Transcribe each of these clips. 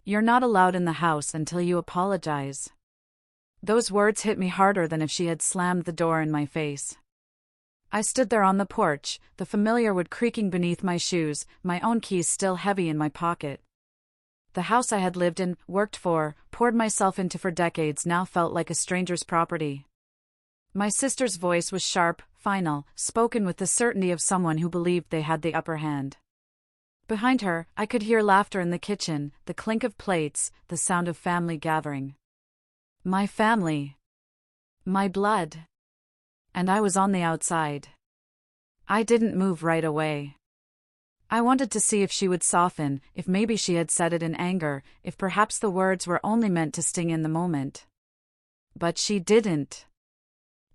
"You're not allowed in the house until you apologize." Those words hit me harder than if she had slammed the door in my face. I stood there on the porch, the familiar wood creaking beneath my shoes, my own keys still heavy in my pocket. The house I had lived in, worked for, poured myself into for decades now felt like a stranger's property. My sister's voice was sharp, final, spoken with the certainty of someone who believed they had the upper hand. Behind her, I could hear laughter in the kitchen, the clink of plates, the sound of family gathering. My family. My blood. And I was on the outside. I didn't move right away. I wanted to see if she would soften, if maybe she had said it in anger, if perhaps the words were only meant to sting in the moment. But she didn't.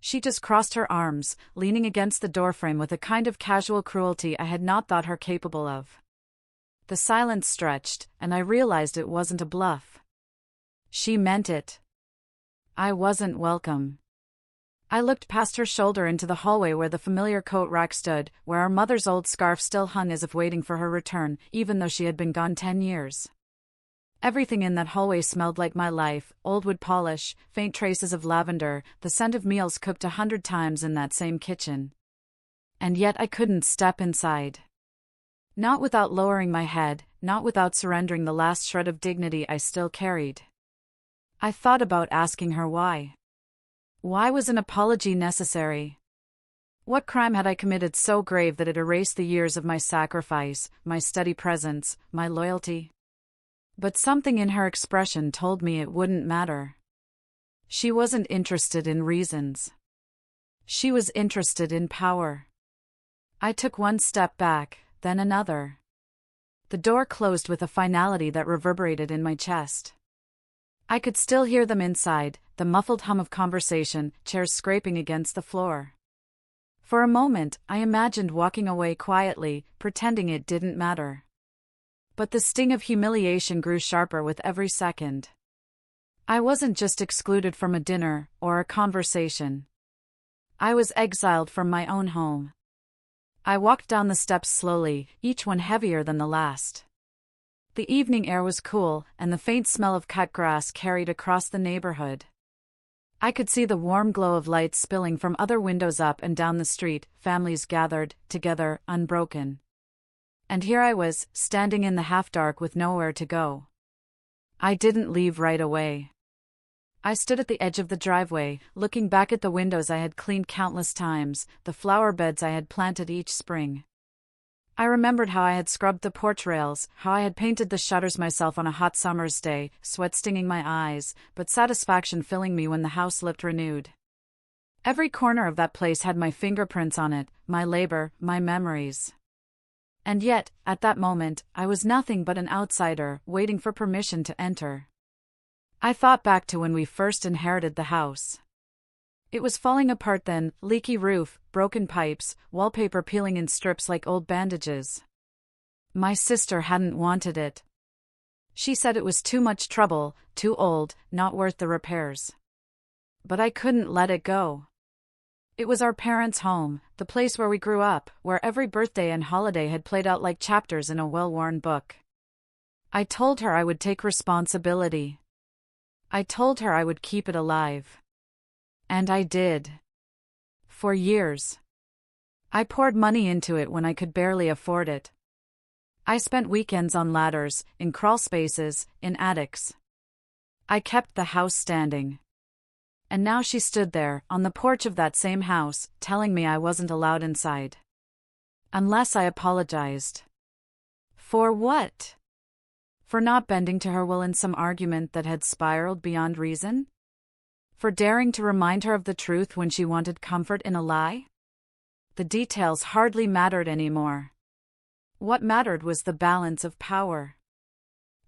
She just crossed her arms, leaning against the doorframe with a kind of casual cruelty I had not thought her capable of. The silence stretched, and I realized it wasn't a bluff. She meant it. I wasn't welcome. I looked past her shoulder into the hallway where the familiar coat rack stood, where our mother's old scarf still hung as if waiting for her return, even though she had been gone 10 years. Everything in that hallway smelled like my life, old wood polish, faint traces of lavender, the scent of meals cooked 100 times in that same kitchen. And yet I couldn't step inside. Not without lowering my head, not without surrendering the last shred of dignity I still carried. I thought about asking her why. Why was an apology necessary? What crime had I committed so grave that it erased the years of my sacrifice, my steady presence, my loyalty? But something in her expression told me it wouldn't matter. She wasn't interested in reasons. She was interested in power. I took one step back, then another. The door closed with a finality that reverberated in my chest. I could still hear them inside, the muffled hum of conversation, chairs scraping against the floor. For a moment, I imagined walking away quietly, pretending it didn't matter. But the sting of humiliation grew sharper with every second. I wasn't just excluded from a dinner or a conversation. I was exiled from my own home. I walked down the steps slowly, each one heavier than the last. The evening air was cool, and the faint smell of cut grass carried across the neighborhood. I could see the warm glow of lights spilling from other windows up and down the street, families gathered, together, unbroken. And here I was, standing in the half-dark with nowhere to go. I didn't leave right away. I stood at the edge of the driveway, looking back at the windows I had cleaned countless times, the flower beds I had planted each spring. I remembered how I had scrubbed the porch rails, how I had painted the shutters myself on a hot summer's day, sweat stinging my eyes, but satisfaction filling me when the house looked renewed. Every corner of that place had my fingerprints on it, my labor, my memories. And yet, at that moment, I was nothing but an outsider, waiting for permission to enter. I thought back to when we first inherited the house. It was falling apart then, leaky roof, broken pipes, wallpaper peeling in strips like old bandages. My sister hadn't wanted it. She said it was too much trouble, too old, not worth the repairs. But I couldn't let it go. It was our parents' home, the place where we grew up, where every birthday and holiday had played out like chapters in a well-worn book. I told her I would take responsibility. I told her I would keep it alive. And I did. For years. I poured money into it when I could barely afford it. I spent weekends on ladders, in crawl spaces, in attics. I kept the house standing. And now she stood there, on the porch of that same house, telling me I wasn't allowed inside. Unless I apologized. For what? For not bending to her will in some argument that had spiraled beyond reason? For daring to remind her of the truth when she wanted comfort in a lie? The details hardly mattered anymore. What mattered was the balance of power.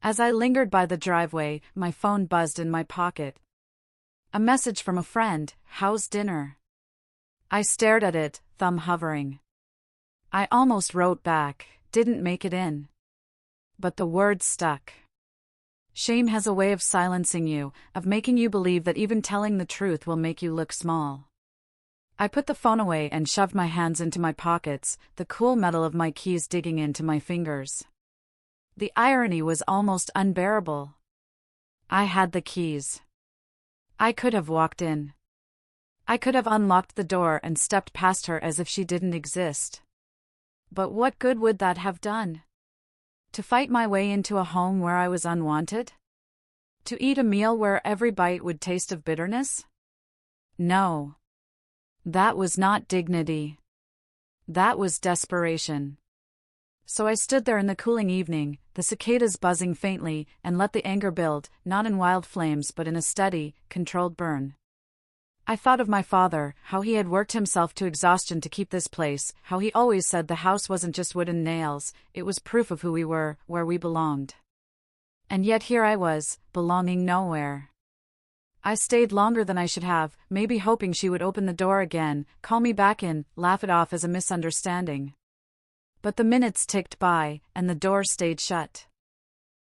As I lingered by the driveway, my phone buzzed in my pocket. A message from a friend, "How's dinner?" I stared at it, thumb hovering. I almost wrote back, "Didn't make it in." But the words stuck. Shame has a way of silencing you, of making you believe that even telling the truth will make you look small. I put the phone away and shoved my hands into my pockets, the cool metal of my keys digging into my fingers. The irony was almost unbearable. I had the keys. I could have walked in. I could have unlocked the door and stepped past her as if she didn't exist. But what good would that have done? To fight my way into a home where I was unwanted? To eat a meal where every bite would taste of bitterness? No. That was not dignity. That was desperation. So I stood there in the cooling evening, the cicadas buzzing faintly, and let the anger build, not in wild flames but in a steady, controlled burn. I thought of my father, how he had worked himself to exhaustion to keep this place, how he always said the house wasn't just wood and nails, it was proof of who we were, where we belonged. And yet here I was, belonging nowhere. I stayed longer than I should have, maybe hoping she would open the door again, call me back in, laugh it off as a misunderstanding. But the minutes ticked by, and the door stayed shut.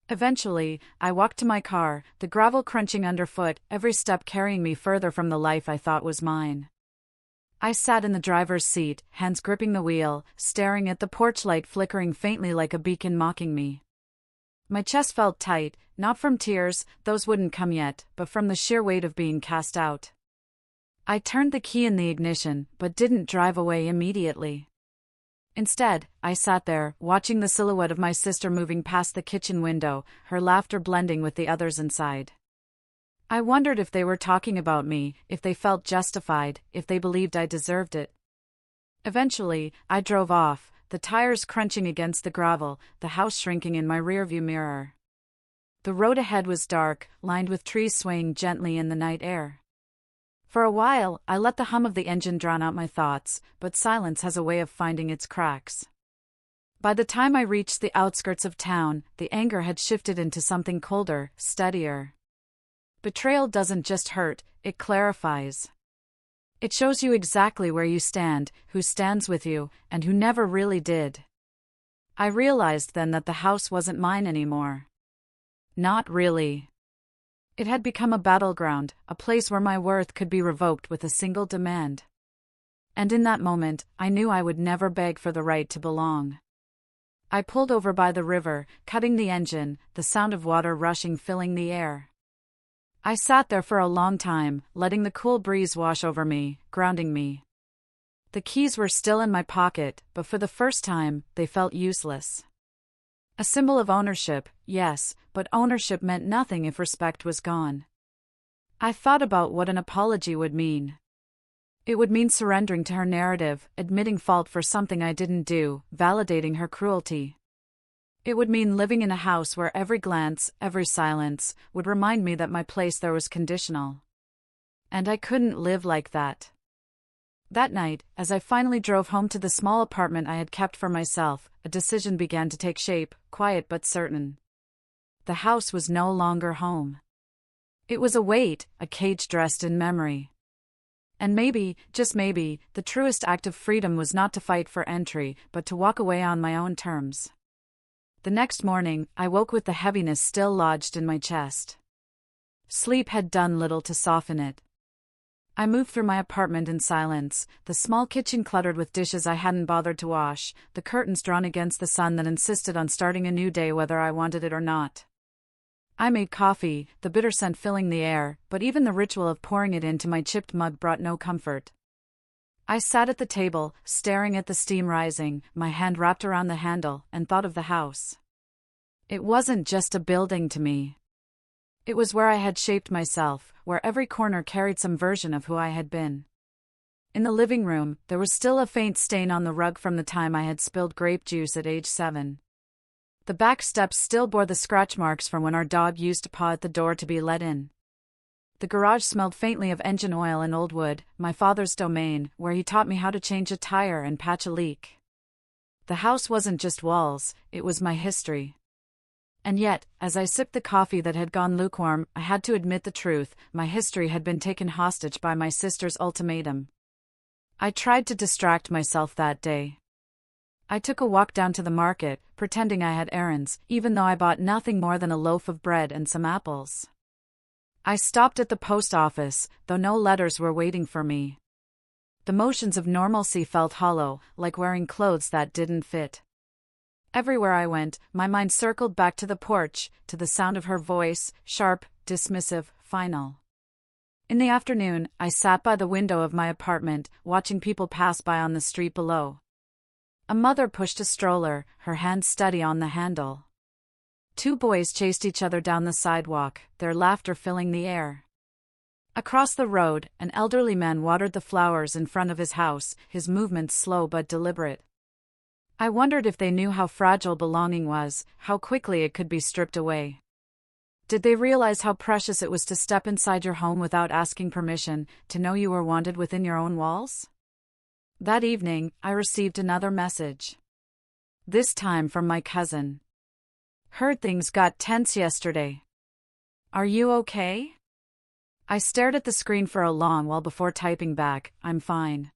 Eventually, I walked to my car, the gravel crunching underfoot, every step carrying me further from the life I thought was mine. I sat in the driver's seat, hands gripping the wheel, staring at the porch light flickering faintly like a beacon mocking me. My chest felt tight, not from tears, those wouldn't come yet, but from the sheer weight of being cast out. I turned the key in the ignition, but didn't drive away immediately. Instead, I sat there, watching the silhouette of my sister moving past the kitchen window, her laughter blending with the others inside. I wondered if they were talking about me, if they felt justified, if they believed I deserved it. Eventually, I drove off, the tires crunching against the gravel, the house shrinking in my rearview mirror. The road ahead was dark, lined with trees swaying gently in the night air. For a while, I let the hum of the engine drown out my thoughts, but silence has a way of finding its cracks. By the time I reached the outskirts of town, the anger had shifted into something colder, steadier. Betrayal doesn't just hurt, it clarifies. It shows you exactly where you stand, who stands with you, and who never really did. I realized then that the house wasn't mine anymore. Not really. It had become a battleground, a place where my worth could be revoked with a single demand. And in that moment, I knew I would never beg for the right to belong. I pulled over by the river, cutting the engine, the sound of water rushing filling the air. I sat there for a long time, letting the cool breeze wash over me, grounding me. The keys were still in my pocket, but for the first time, they felt useless. A symbol of ownership, yes, but ownership meant nothing if respect was gone. I thought about what an apology would mean. It would mean surrendering to her narrative, admitting fault for something I didn't do, validating her cruelty. It would mean living in a house where every glance, every silence, would remind me that my place there was conditional. And I couldn't live like that. That night, as I finally drove home to the small apartment I had kept for myself, a decision began to take shape, quiet but certain. The house was no longer home. It was a weight, a cage dressed in memory. And maybe, just maybe, the truest act of freedom was not to fight for entry, but to walk away on my own terms. The next morning, I woke with the heaviness still lodged in my chest. Sleep had done little to soften it. I moved through my apartment in silence, the small kitchen cluttered with dishes I hadn't bothered to wash, the curtains drawn against the sun that insisted on starting a new day whether I wanted it or not. I made coffee, the bitter scent filling the air, but even the ritual of pouring it into my chipped mug brought no comfort. I sat at the table, staring at the steam rising, my hand wrapped around the handle, and thought of the house. It wasn't just a building to me. It was where I had shaped myself, where every corner carried some version of who I had been. In the living room, there was still a faint stain on the rug from the time I had spilled grape juice at age 7. The back steps still bore the scratch marks from when our dog used to paw at the door to be let in. The garage smelled faintly of engine oil and old wood, my father's domain, where he taught me how to change a tire and patch a leak. The house wasn't just walls, it was my history. And yet, as I sipped the coffee that had gone lukewarm, I had to admit the truth, my history had been taken hostage by my sister's ultimatum. I tried to distract myself that day. I took a walk down to the market, pretending I had errands, even though I bought nothing more than a loaf of bread and some apples. I stopped at the post office, though no letters were waiting for me. The motions of normalcy felt hollow, like wearing clothes that didn't fit. Everywhere I went, my mind circled back to the porch, to the sound of her voice, sharp, dismissive, final. In the afternoon, I sat by the window of my apartment, watching people pass by on the street below. A mother pushed a stroller, her hand steady on the handle. Two boys chased each other down the sidewalk, their laughter filling the air. Across the road, an elderly man watered the flowers in front of his house, his movements slow but deliberate. I wondered if they knew how fragile belonging was, how quickly it could be stripped away. Did they realize how precious it was to step inside your home without asking permission, to know you were wanted within your own walls? That evening, I received another message. This time from my cousin. Heard things got tense yesterday. Are you okay? I stared at the screen for a long while before typing back, I'm fine.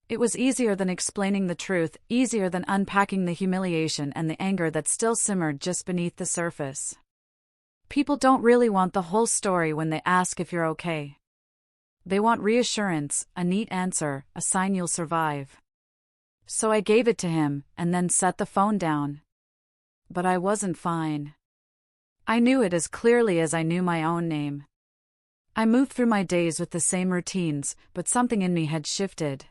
It was easier than explaining the truth, easier than unpacking the humiliation and the anger that still simmered just beneath the surface. People don't really want the whole story when they ask if you're okay. They want reassurance, a neat answer, a sign you'll survive. So I gave it to him, and then set the phone down. But I wasn't fine. I knew it as clearly as I knew my own name. I moved through my days with the same routines, but something in me had shifted.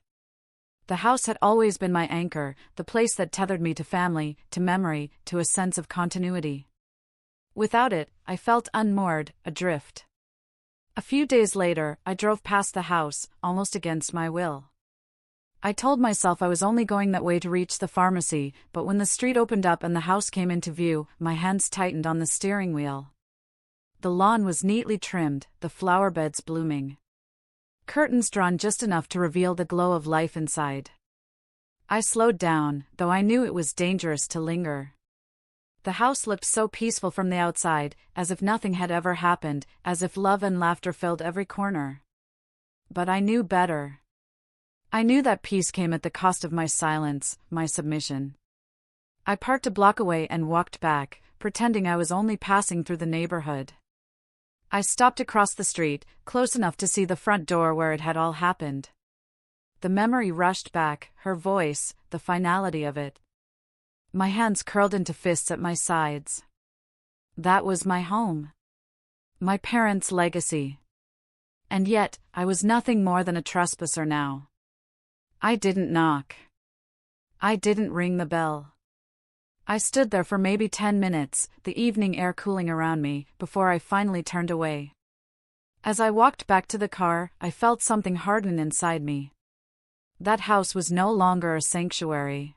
The house had always been my anchor, the place that tethered me to family, to memory, to a sense of continuity. Without it, I felt unmoored, adrift. A few days later, I drove past the house, almost against my will. I told myself I was only going that way to reach the pharmacy, but when the street opened up and the house came into view, my hands tightened on the steering wheel. The lawn was neatly trimmed, the flower beds blooming. Curtains drawn just enough to reveal the glow of life inside. I slowed down, though I knew it was dangerous to linger. The house looked so peaceful from the outside, as if nothing had ever happened, as if love and laughter filled every corner. But I knew better. I knew that peace came at the cost of my silence, my submission. I parked a block away and walked back, pretending I was only passing through the neighborhood. I stopped across the street, close enough to see the front door where it had all happened. The memory rushed back, her voice, the finality of it. My hands curled into fists at my sides. That was my home. My parents' legacy. And yet, I was nothing more than a trespasser now. I didn't knock. I didn't ring the bell. I stood there for maybe 10 minutes, the evening air cooling around me, before I finally turned away. As I walked back to the car, I felt something harden inside me. That house was no longer a sanctuary.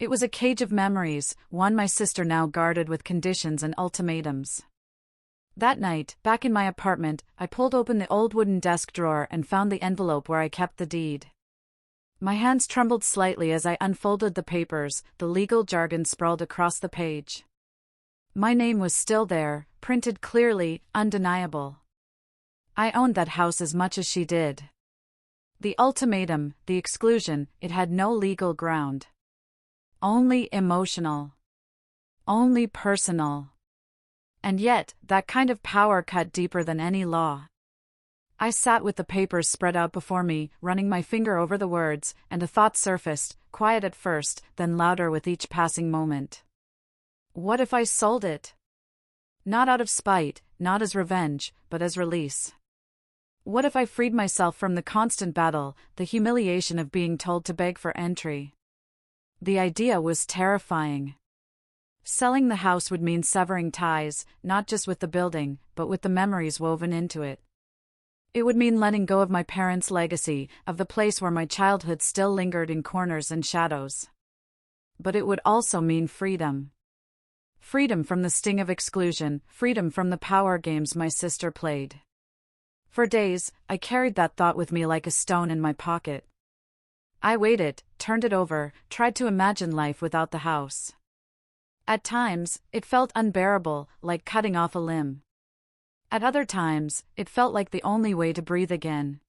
It was a cage of memories, one my sister now guarded with conditions and ultimatums. That night, back in my apartment, I pulled open the old wooden desk drawer and found the envelope where I kept the deed. My hands trembled slightly as I unfolded the papers, the legal jargon sprawled across the page. My name was still there, printed clearly, undeniable. I owned that house as much as she did. The ultimatum, the exclusion, it had no legal ground. Only emotional. Only personal. And yet, that kind of power cut deeper than any law. I sat with the papers spread out before me, running my finger over the words, and a thought surfaced, quiet at first, then louder with each passing moment. What if I sold it? Not out of spite, not as revenge, but as release. What if I freed myself from the constant battle, the humiliation of being told to beg for entry? The idea was terrifying. Selling the house would mean severing ties, not just with the building, but with the memories woven into it. It would mean letting go of my parents' legacy, of the place where my childhood still lingered in corners and shadows. But it would also mean freedom. Freedom from the sting of exclusion, freedom from the power games my sister played. For days, I carried that thought with me like a stone in my pocket. I weighed it, turned it over, tried to imagine life without the house. At times, it felt unbearable, like cutting off a limb. At other times, it felt like the only way to breathe again.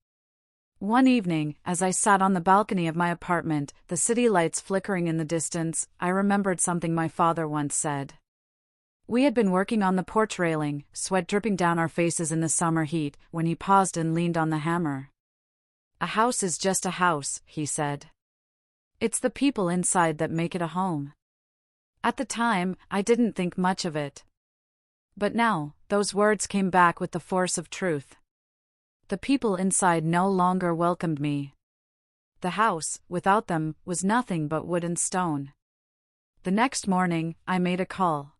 One evening, as I sat on the balcony of my apartment, the city lights flickering in the distance, I remembered something my father once said. We had been working on the porch railing, sweat dripping down our faces in the summer heat, when he paused and leaned on the hammer. A house is just a house, he said. It's the people inside that make it a home. At the time, I didn't think much of it. But now, those words came back with the force of truth. The people inside no longer welcomed me. The house, without them, was nothing but wood and stone. The next morning, I made a call.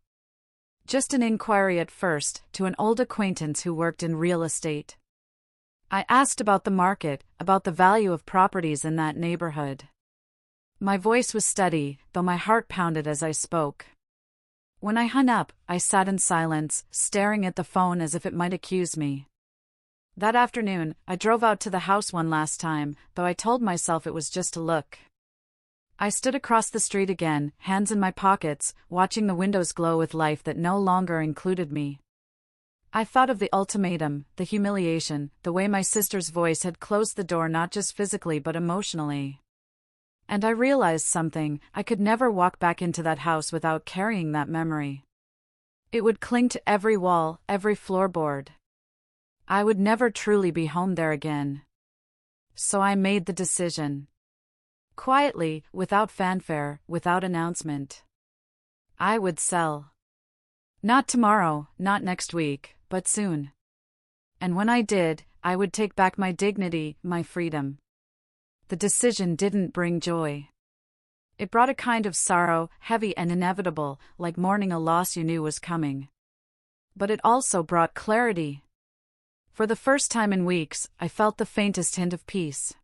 Just an inquiry at first, to an old acquaintance who worked in real estate. I asked about the market, about the value of properties in that neighborhood. My voice was steady, though my heart pounded as I spoke. When I hung up, I sat in silence, staring at the phone as if it might accuse me. That afternoon, I drove out to the house one last time, though I told myself it was just a look. I stood across the street again, hands in my pockets, watching the windows glow with life that no longer included me. I thought of the ultimatum, the humiliation, the way my sister's voice had closed the door not just physically but emotionally. And I realized something: I could never walk back into that house without carrying that memory. It would cling to every wall, every floorboard. I would never truly be home there again. So I made the decision. Quietly, without fanfare, without announcement. I would sell. Not tomorrow, not next week, but soon. And when I did, I would take back my dignity, my freedom. The decision didn't bring joy. It brought a kind of sorrow, heavy and inevitable, like mourning a loss you knew was coming. But it also brought clarity. For the first time in weeks, I felt the faintest hint of peace.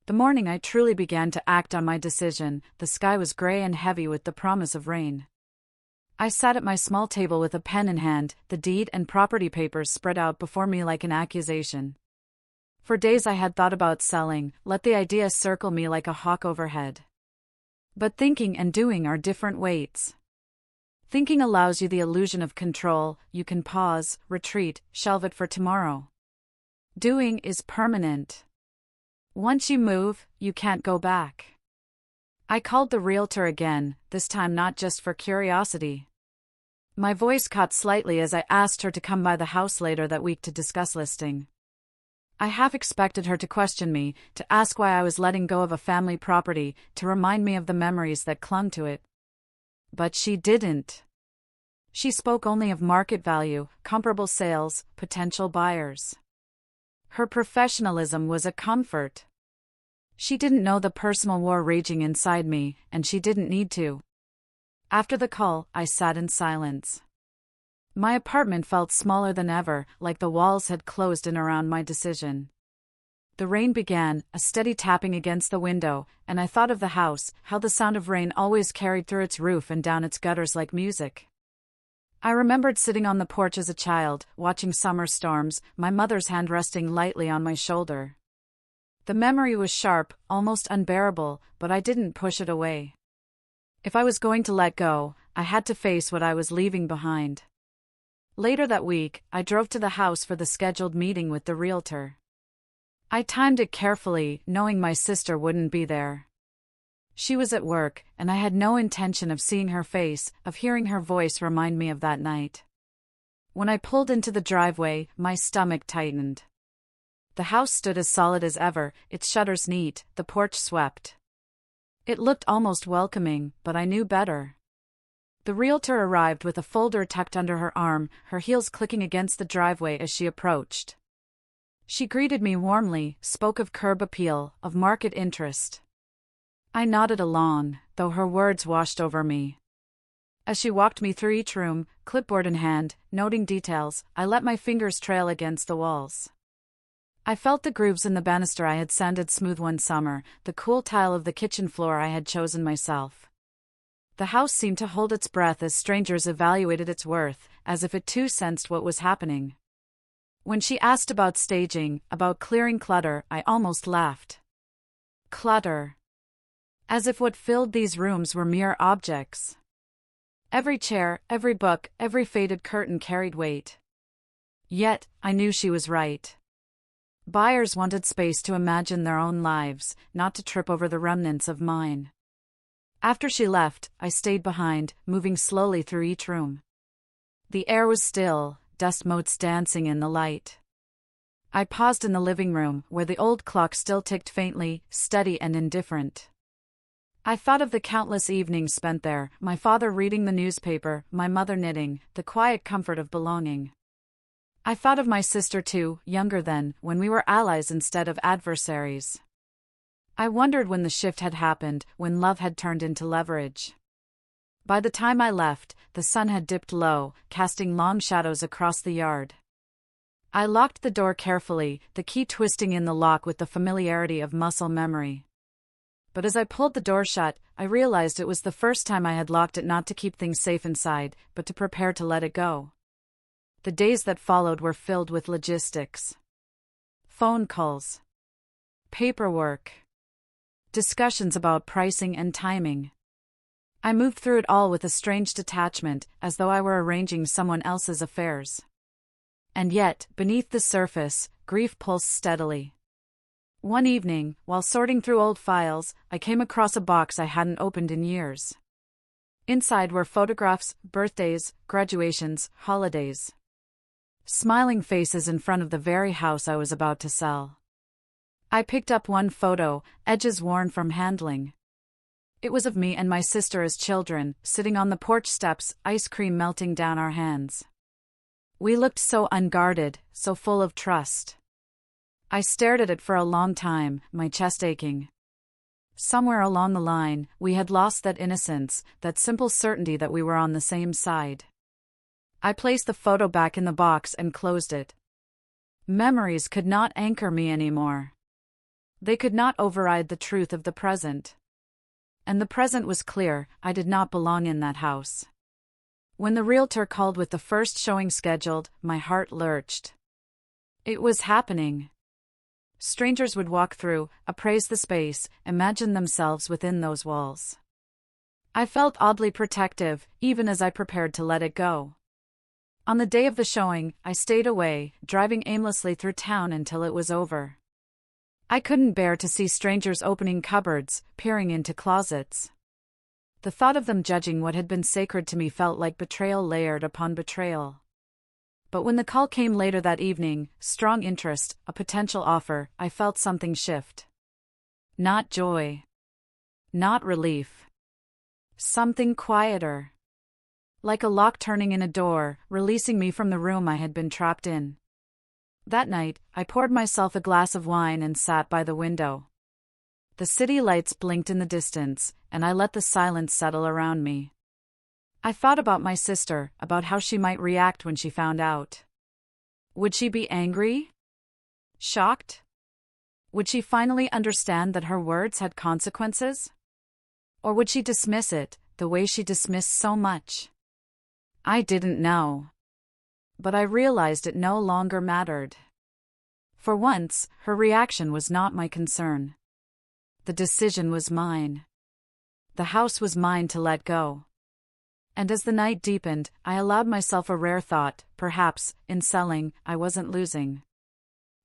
The morning I truly began to act on my decision, the sky was gray and heavy with the promise of rain. I sat at my small table with a pen in hand, the deed and property papers spread out before me like an accusation. For days I had thought about selling, let the idea circle me like a hawk overhead. But thinking and doing are different weights. Thinking allows you the illusion of control, you can pause, retreat, shelve it for tomorrow. Doing is permanent. Once you move, you can't go back. I called the realtor again, this time not just for curiosity. My voice caught slightly as I asked her to come by the house later that week to discuss listing. I half expected her to question me, to ask why I was letting go of a family property, to remind me of the memories that clung to it. But she didn't. She spoke only of market value, comparable sales, potential buyers. Her professionalism was a comfort. She didn't know the personal war raging inside me, and she didn't need to. After the call, I sat in silence. My apartment felt smaller than ever, like the walls had closed in around my decision. The rain began, a steady tapping against the window, and I thought of the house, how the sound of rain always carried through its roof and down its gutters like music. I remembered sitting on the porch as a child, watching summer storms, my mother's hand resting lightly on my shoulder. The memory was sharp, almost unbearable, but I didn't push it away. If I was going to let go, I had to face what I was leaving behind. Later that week, I drove to the house for the scheduled meeting with the realtor. I timed it carefully, knowing my sister wouldn't be there. She was at work, and I had no intention of seeing her face, of hearing her voice remind me of that night. When I pulled into the driveway, my stomach tightened. The house stood as solid as ever, its shutters neat, the porch swept. It looked almost welcoming, but I knew better. The realtor arrived with a folder tucked under her arm, her heels clicking against the driveway as she approached. She greeted me warmly, spoke of curb appeal, of market interest. I nodded along, though her words washed over me. As she walked me through each room, clipboard in hand, noting details, I let my fingers trail against the walls. I felt the grooves in the banister I had sanded smooth one summer, the cool tile of the kitchen floor I had chosen myself. The house seemed to hold its breath as strangers evaluated its worth, as if it too sensed what was happening. When she asked about staging, about clearing clutter, I almost laughed. Clutter. As if what filled these rooms were mere objects. Every chair, every book, every faded curtain carried weight. Yet, I knew she was right. Buyers wanted space to imagine their own lives, not to trip over the remnants of mine. After she left, I stayed behind, moving slowly through each room. The air was still, dust motes dancing in the light. I paused in the living room, where the old clock still ticked faintly, steady and indifferent. I thought of the countless evenings spent there, my father reading the newspaper, my mother knitting, the quiet comfort of belonging. I thought of my sister too, younger then, when we were allies instead of adversaries. I wondered when the shift had happened, when love had turned into leverage. By the time I left, the sun had dipped low, casting long shadows across the yard. I locked the door carefully, the key twisting in the lock with the familiarity of muscle memory. But as I pulled the door shut, I realized it was the first time I had locked it not to keep things safe inside, but to prepare to let it go. The days that followed were filled with logistics. Phone calls. Paperwork. Discussions about pricing and timing. I moved through it all with a strange detachment, as though I were arranging someone else's affairs. And yet, beneath the surface, grief pulsed steadily. One evening, while sorting through old files, I came across a box I hadn't opened in years. Inside were photographs, birthdays, graduations, holidays. Smiling faces in front of the very house I was about to sell. I picked up one photo, edges worn from handling. It was of me and my sister as children, sitting on the porch steps, ice cream melting down our hands. We looked so unguarded, so full of trust. I stared at it for a long time, my chest aching. Somewhere along the line, we had lost that innocence, that simple certainty that we were on the same side. I placed the photo back in the box and closed it. Memories could not anchor me anymore. They could not override the truth of the present. And the present was clear, I did not belong in that house. When the realtor called with the first showing scheduled, my heart lurched. It was happening. Strangers would walk through, appraise the space, imagine themselves within those walls. I felt oddly protective, even as I prepared to let it go. On the day of the showing, I stayed away, driving aimlessly through town until it was over. I couldn't bear to see strangers opening cupboards, peering into closets. The thought of them judging what had been sacred to me felt like betrayal layered upon betrayal. But when the call came later that evening, strong interest, a potential offer, I felt something shift. Not joy. Not relief. Something quieter. Like a lock turning in a door, releasing me from the room I had been trapped in. That night, I poured myself a glass of wine and sat by the window. The city lights blinked in the distance, and I let the silence settle around me. I thought about my sister, about how she might react when she found out. Would she be angry? Shocked? Would she finally understand that her words had consequences? Or would she dismiss it, the way she dismissed so much? I didn't know. But I realized it no longer mattered. For once, her reaction was not my concern. The decision was mine. The house was mine to let go. And as the night deepened, I allowed myself a rare thought, perhaps, in selling, I wasn't losing.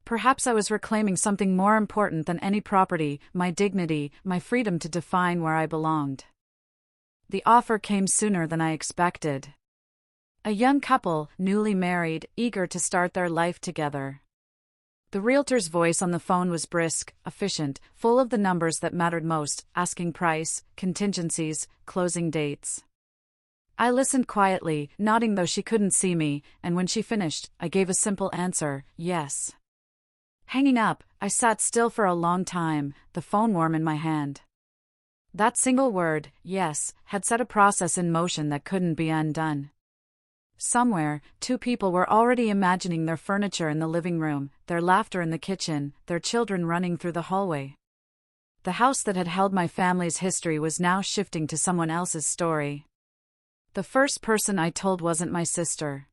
Perhaps I was reclaiming something more important than any property, my dignity, my freedom to define where I belonged. The offer came sooner than I expected. A young couple, newly married, eager to start their life together. The realtor's voice on the phone was brisk, efficient, full of the numbers that mattered most, asking price, contingencies, closing dates. I listened quietly, nodding though she couldn't see me, and when she finished, I gave a simple answer, yes. Hanging up, I sat still for a long time, the phone warm in my hand. That single word, yes, had set a process in motion that couldn't be undone. Somewhere, two people were already imagining their furniture in the living room, their laughter in the kitchen, their children running through the hallway. The house that had held my family's history was now shifting to someone else's story. The first person I told wasn't my sister.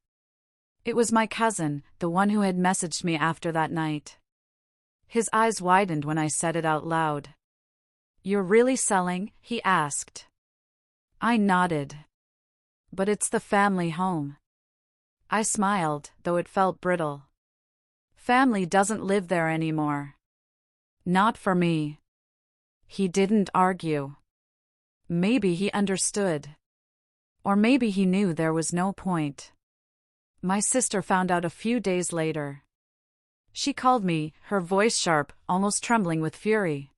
It was my cousin, the one who had messaged me after that night. His eyes widened when I said it out loud. "You're really selling?" he asked. I nodded. "But it's the family home." I smiled, though it felt brittle. "Family doesn't live there anymore." "Not for me." He didn't argue. Maybe he understood. Or maybe he knew there was no point. My sister found out a few days later. She called me, her voice sharp, almost trembling with fury.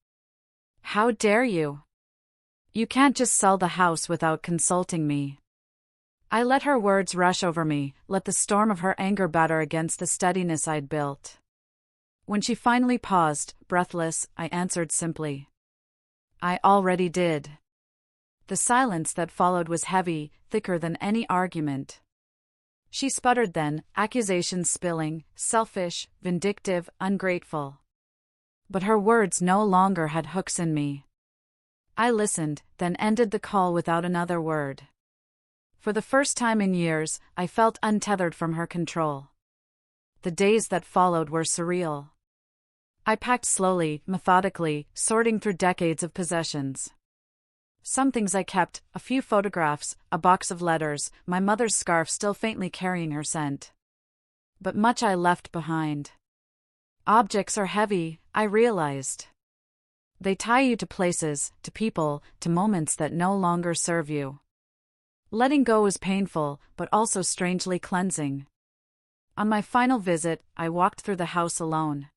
"How dare you?" You can't just sell the house without consulting me. I let her words rush over me, let the storm of her anger batter against the steadiness I'd built. When she finally paused, breathless, I answered simply. I already did. The silence that followed was heavy, thicker than any argument. She sputtered then, accusations spilling, selfish, vindictive, ungrateful. But her words no longer had hooks in me. I listened, then ended the call without another word. For the first time in years, I felt untethered from her control. The days that followed were surreal. I packed slowly, methodically, sorting through decades of possessions. Some things I kept, a few photographs, a box of letters, my mother's scarf still faintly carrying her scent. But much I left behind. Objects are heavy, I realized. They tie you to places, to people, to moments that no longer serve you. Letting go was painful, but also strangely cleansing. On my final visit, I walked through the house alone.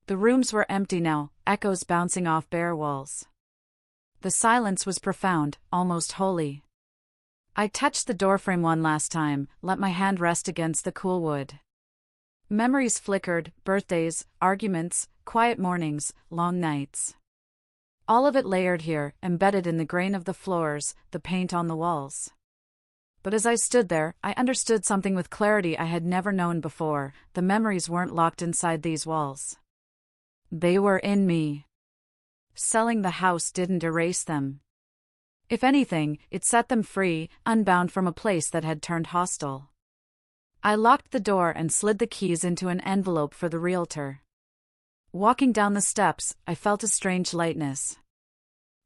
The rooms were empty now, echoes bouncing off bare walls. The silence was profound, almost holy. I touched the doorframe one last time, let my hand rest against the cool wood. Memories flickered, birthdays, arguments, quiet mornings, long nights. All of it layered here, embedded in the grain of the floors, the paint on the walls. But as I stood there, I understood something with clarity I had never known before. The memories weren't locked inside these walls. They were in me. Selling the house didn't erase them. If anything, it set them free, unbound from a place that had turned hostile. I locked the door and slid the keys into an envelope for the realtor. Walking down the steps, I felt a strange lightness.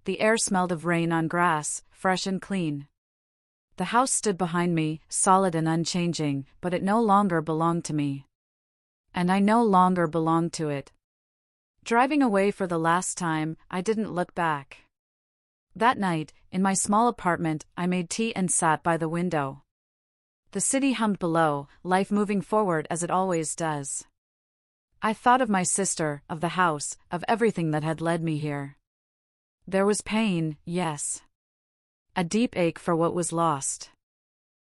The air smelled of rain on grass, fresh and clean. The house stood behind me, solid and unchanging, but it no longer belonged to me. And I no longer belonged to it. Driving away for the last time, I didn't look back. That night, in my small apartment, I made tea and sat by the window. The city hummed below, life moving forward as it always does. I thought of my sister, of the house, of everything that had led me here. There was pain, yes. A deep ache for what was lost.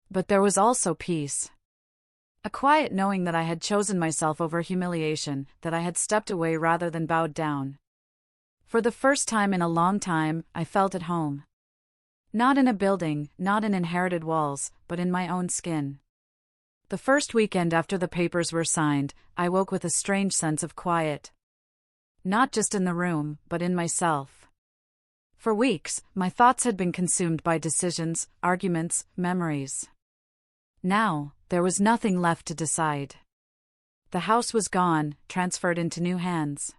But there was also peace. A quiet knowing that I had chosen myself over humiliation, that I had stepped away rather than bowed down. For the first time in a long time, I felt at home. Not in a building, not in inherited walls, but in my own skin. The first weekend after the papers were signed, I woke with a strange sense of quiet. Not just in the room, but in myself. For weeks, my thoughts had been consumed by decisions, arguments, memories. Now, there was nothing left to decide. The house was gone, transferred into new hands.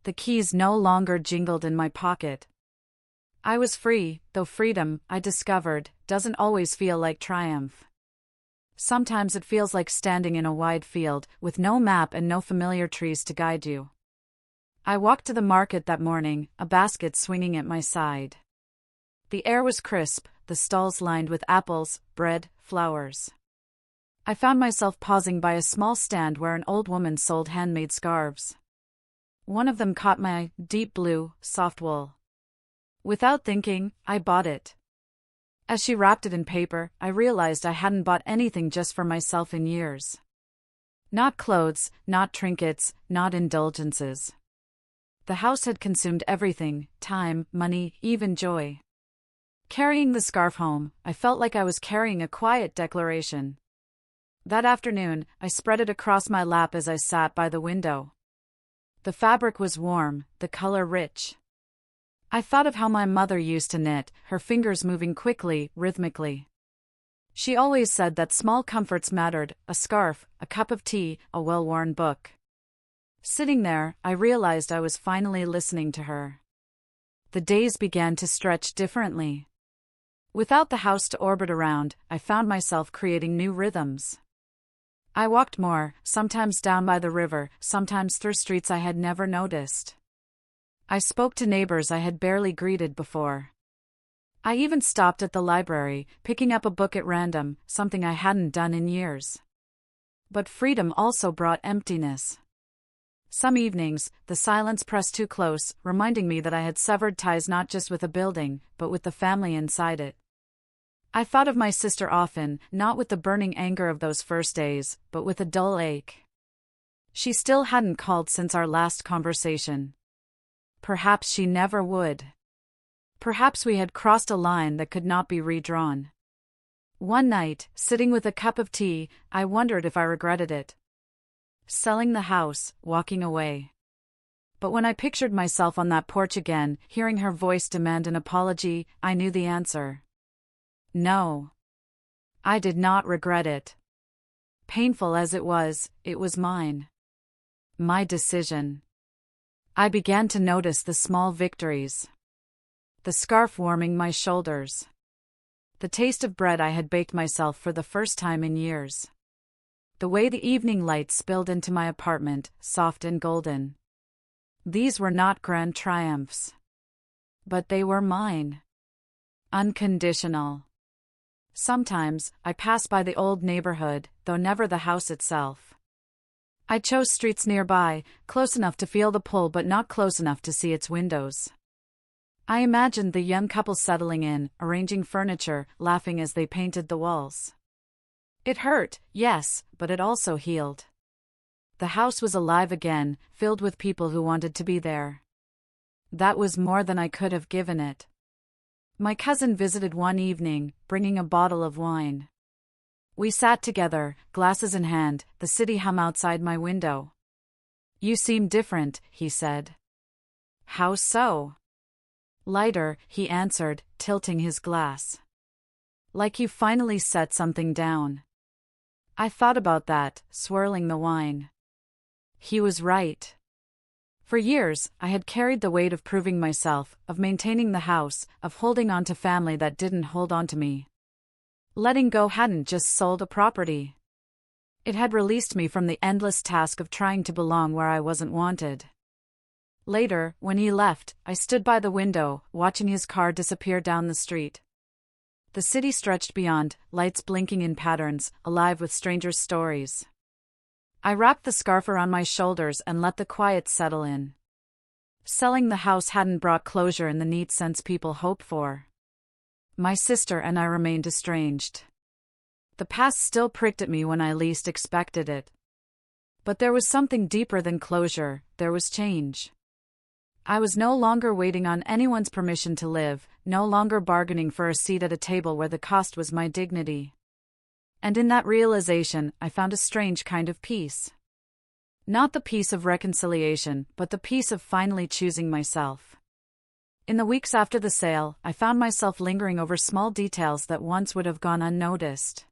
The keys no longer jingled in my pocket. I was free, though freedom, I discovered, doesn't always feel like triumph. Sometimes it feels like standing in a wide field, with no map and no familiar trees to guide you. I walked to the market that morning, a basket swinging at my side. The air was crisp, the stalls lined with apples, bread, flowers. I found myself pausing by a small stand where an old woman sold handmade scarves. One of them caught my eye, deep blue, soft wool. Without thinking, I bought it. As she wrapped it in paper, I realized I hadn't bought anything just for myself in years. Not clothes, not trinkets, not indulgences. The house had consumed everything, time, money, even joy. Carrying the scarf home, I felt like I was carrying a quiet declaration. That afternoon, I spread it across my lap as I sat by the window. The fabric was warm, the color rich. I thought of how my mother used to knit, her fingers moving quickly, rhythmically. She always said that small comforts mattered, a scarf, a cup of tea, a well-worn book. Sitting there, I realized I was finally listening to her. The days began to stretch differently. Without the house to orbit around, I found myself creating new rhythms. I walked more, sometimes down by the river, sometimes through streets I had never noticed. I spoke to neighbors I had barely greeted before. I even stopped at the library, picking up a book at random, something I hadn't done in years. But freedom also brought emptiness. Some evenings, the silence pressed too close, reminding me that I had severed ties not just with the building, but with the family inside it. I thought of my sister often, not with the burning anger of those first days, but with a dull ache. She still hadn't called since our last conversation. Perhaps she never would. Perhaps we had crossed a line that could not be redrawn. One night, sitting with a cup of tea, I wondered if I regretted it. Selling the house, walking away. But when I pictured myself on that porch again, hearing her voice demand an apology, I knew the answer. No. I did not regret it. Painful as it was mine. My decision. I began to notice the small victories. The scarf warming my shoulders. The taste of bread I had baked myself for the first time in years. The way the evening light spilled into my apartment, soft and golden. These were not grand triumphs. But they were mine. Unconditional. Sometimes, I passed by the old neighborhood, though never the house itself. I chose streets nearby, close enough to feel the pull but not close enough to see its windows. I imagined the young couple settling in, arranging furniture, laughing as they painted the walls. It hurt, yes, but it also healed. The house was alive again, filled with people who wanted to be there. That was more than I could have given it. My cousin visited one evening, bringing a bottle of wine. We sat together, glasses in hand, the city hum outside my window. "You seem different," he said. "How so?" "Lighter," he answered, tilting his glass. "Like you finally set something down." I thought about that, swirling the wine. He was right. For years, I had carried the weight of proving myself, of maintaining the house, of holding on to family that didn't hold on to me. Letting go hadn't just sold a property. It had released me from the endless task of trying to belong where I wasn't wanted. Later, when he left, I stood by the window, watching his car disappear down the street. The city stretched beyond, lights blinking in patterns, alive with strangers' stories. I wrapped the scarf around my shoulders and let the quiet settle in. Selling the house hadn't brought closure in the neat sense people hope for. My sister and I remained estranged. The past still pricked at me when I least expected it. But there was something deeper than closure, there was change. I was no longer waiting on anyone's permission to live, no longer bargaining for a seat at a table where the cost was my dignity. And in that realization, I found a strange kind of peace. Not the peace of reconciliation, but the peace of finally choosing myself. In the weeks after the sale, I found myself lingering over small details that once would have gone unnoticed.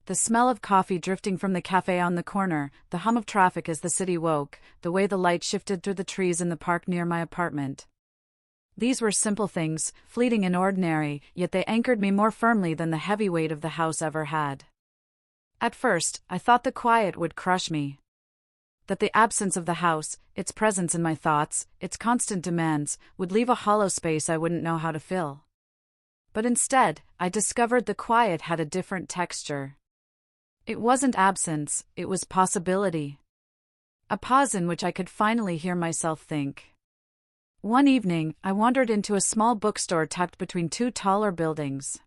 The smell of coffee drifting from the cafe on the corner, the hum of traffic as the city woke, the way the light shifted through the trees in the park near my apartment. These were simple things, fleeting and ordinary, yet they anchored me more firmly than the heavy weight of the house ever had. At first, I thought the quiet would crush me. That the absence of the house, its presence in my thoughts, its constant demands, would leave a hollow space I wouldn't know how to fill. But instead, I discovered the quiet had a different texture. It wasn't absence, it was possibility. A pause in which I could finally hear myself think. One evening, I wandered into a small bookstore tucked between two taller buildings.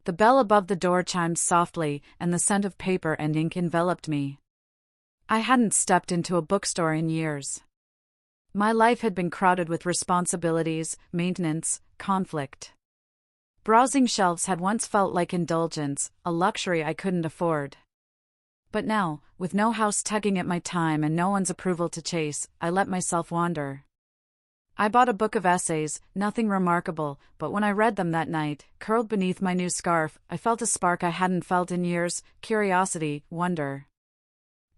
The bell above the door chimed softly, and the scent of paper and ink enveloped me. I hadn't stepped into a bookstore in years. My life had been crowded with responsibilities, maintenance, conflict. Browsing shelves had once felt like indulgence, a luxury I couldn't afford. But now, with no house tugging at my time and no one's approval to chase, I let myself wander. I bought a book of essays, nothing remarkable, but when I read them that night, curled beneath my new scarf, I felt a spark I hadn't felt in years, curiosity, wonder.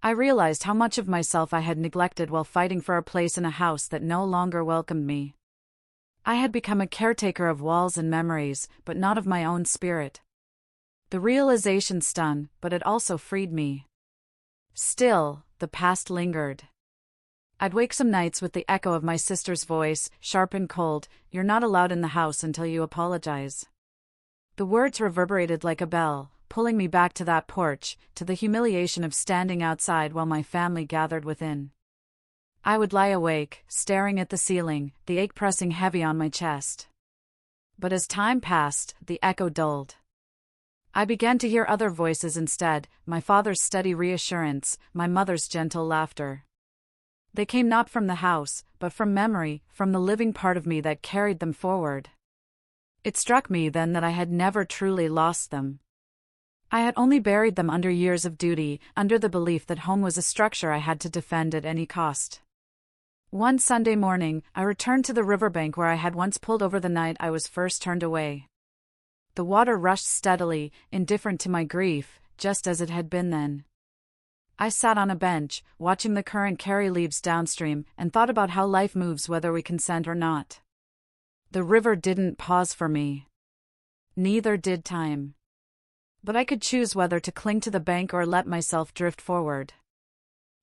I realized how much of myself I had neglected while fighting for a place in a house that no longer welcomed me. I had become a caretaker of walls and memories, but not of my own spirit. The realization stung, but it also freed me. Still, the past lingered. I'd wake some nights with the echo of my sister's voice, sharp and cold, "You're not allowed in the house until you apologize." The words reverberated like a bell, pulling me back to that porch, to the humiliation of standing outside while my family gathered within. I would lie awake, staring at the ceiling, the ache pressing heavy on my chest. But as time passed, the echo dulled. I began to hear other voices instead, my father's steady reassurance, my mother's gentle laughter. They came not from the house, but from memory, from the living part of me that carried them forward. It struck me then that I had never truly lost them. I had only buried them under years of duty, under the belief that home was a structure I had to defend at any cost. One Sunday morning, I returned to the riverbank where I had once pulled over the night I was first turned away. The water rushed steadily, indifferent to my grief, just as it had been then. I sat on a bench, watching the current carry leaves downstream, and thought about how life moves whether we consent or not. The river didn't pause for me. Neither did time. But I could choose whether to cling to the bank or let myself drift forward.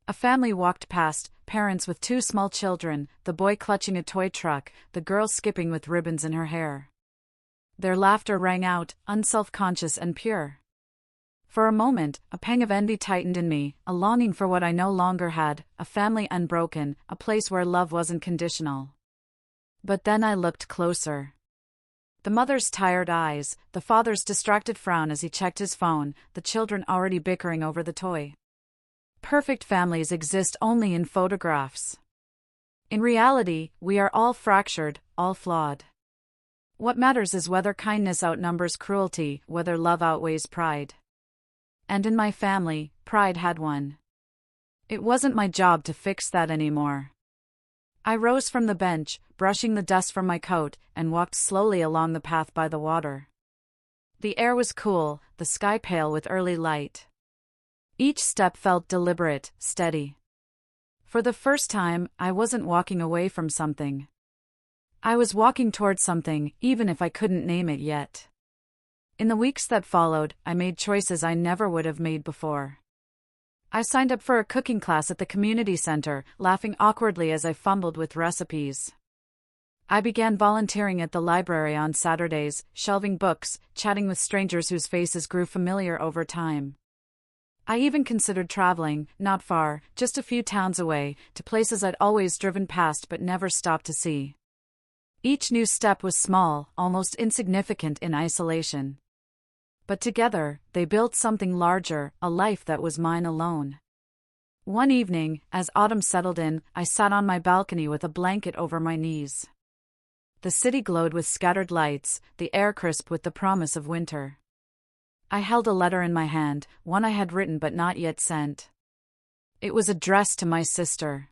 A family walked past, parents with 2 small children, the boy clutching a toy truck, the girl skipping with ribbons in her hair. Their laughter rang out, unself-conscious and pure. For a moment, a pang of envy tightened in me, a longing for what I no longer had, a family unbroken, a place where love wasn't conditional. But then I looked closer. The mother's tired eyes, the father's distracted frown as he checked his phone, the children already bickering over the toy. Perfect families exist only in photographs. In reality, we are all fractured, all flawed. What matters is whether kindness outnumbers cruelty, whether love outweighs pride. And in my family, pride had won. It wasn't my job to fix that anymore. I rose from the bench, brushing the dust from my coat, and walked slowly along the path by the water. The air was cool, the sky pale with early light. Each step felt deliberate, steady. For the first time, I wasn't walking away from something. I was walking towards something, even if I couldn't name it yet. In the weeks that followed, I made choices I never would have made before. I signed up for a cooking class at the community center, laughing awkwardly as I fumbled with recipes. I began volunteering at the library on Saturdays, shelving books, chatting with strangers whose faces grew familiar over time. I even considered traveling, not far, just a few towns away, to places I'd always driven past but never stopped to see. Each new step was small, almost insignificant in isolation. But together, they built something larger, a life that was mine alone. One evening, as autumn settled in, I sat on my balcony with a blanket over my knees. The city glowed with scattered lights, the air crisp with the promise of winter. I held a letter in my hand, one I had written but not yet sent. It was addressed to my sister.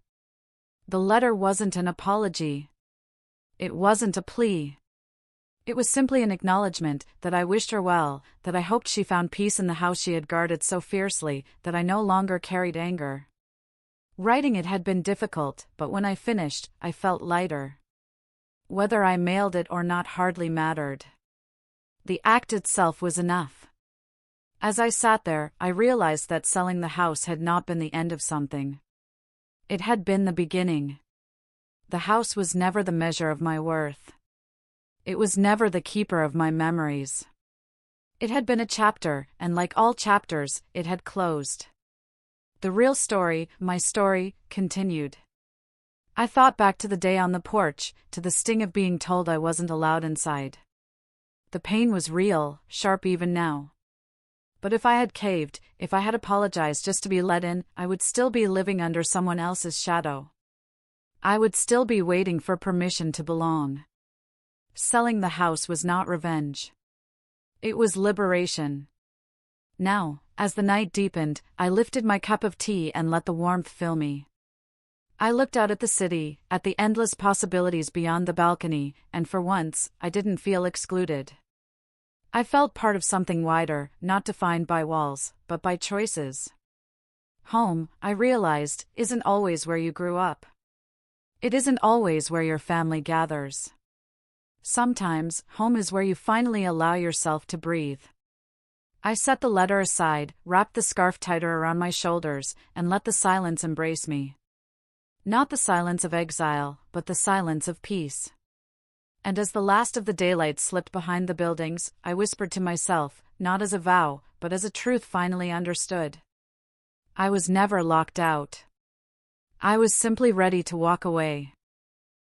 The letter wasn't an apology. It wasn't a plea. It was simply an acknowledgement that I wished her well, that I hoped she found peace in the house she had guarded so fiercely, that I no longer carried anger. Writing it had been difficult, but when I finished, I felt lighter. Whether I mailed it or not hardly mattered. The act itself was enough. As I sat there, I realized that selling the house had not been the end of something. It had been the beginning. The house was never the measure of my worth. It was never the keeper of my memories. It had been a chapter, and like all chapters, it had closed. The real story, my story, continued. I thought back to the day on the porch, to the sting of being told I wasn't allowed inside. The pain was real, sharp even now. But if I had caved, if I had apologized just to be let in, I would still be living under someone else's shadow. I would still be waiting for permission to belong. Selling the house was not revenge. It was liberation. Now, as the night deepened, I lifted my cup of tea and let the warmth fill me. I looked out at the city, at the endless possibilities beyond the balcony, and for once, I didn't feel excluded. I felt part of something wider, not defined by walls, but by choices. Home, I realized, isn't always where you grew up. It isn't always where your family gathers. Sometimes, home is where you finally allow yourself to breathe. I set the letter aside, wrapped the scarf tighter around my shoulders, and let the silence embrace me. Not the silence of exile, but the silence of peace. And as the last of the daylight slipped behind the buildings, I whispered to myself, not as a vow, but as a truth finally understood. I was never locked out. I was simply ready to walk away.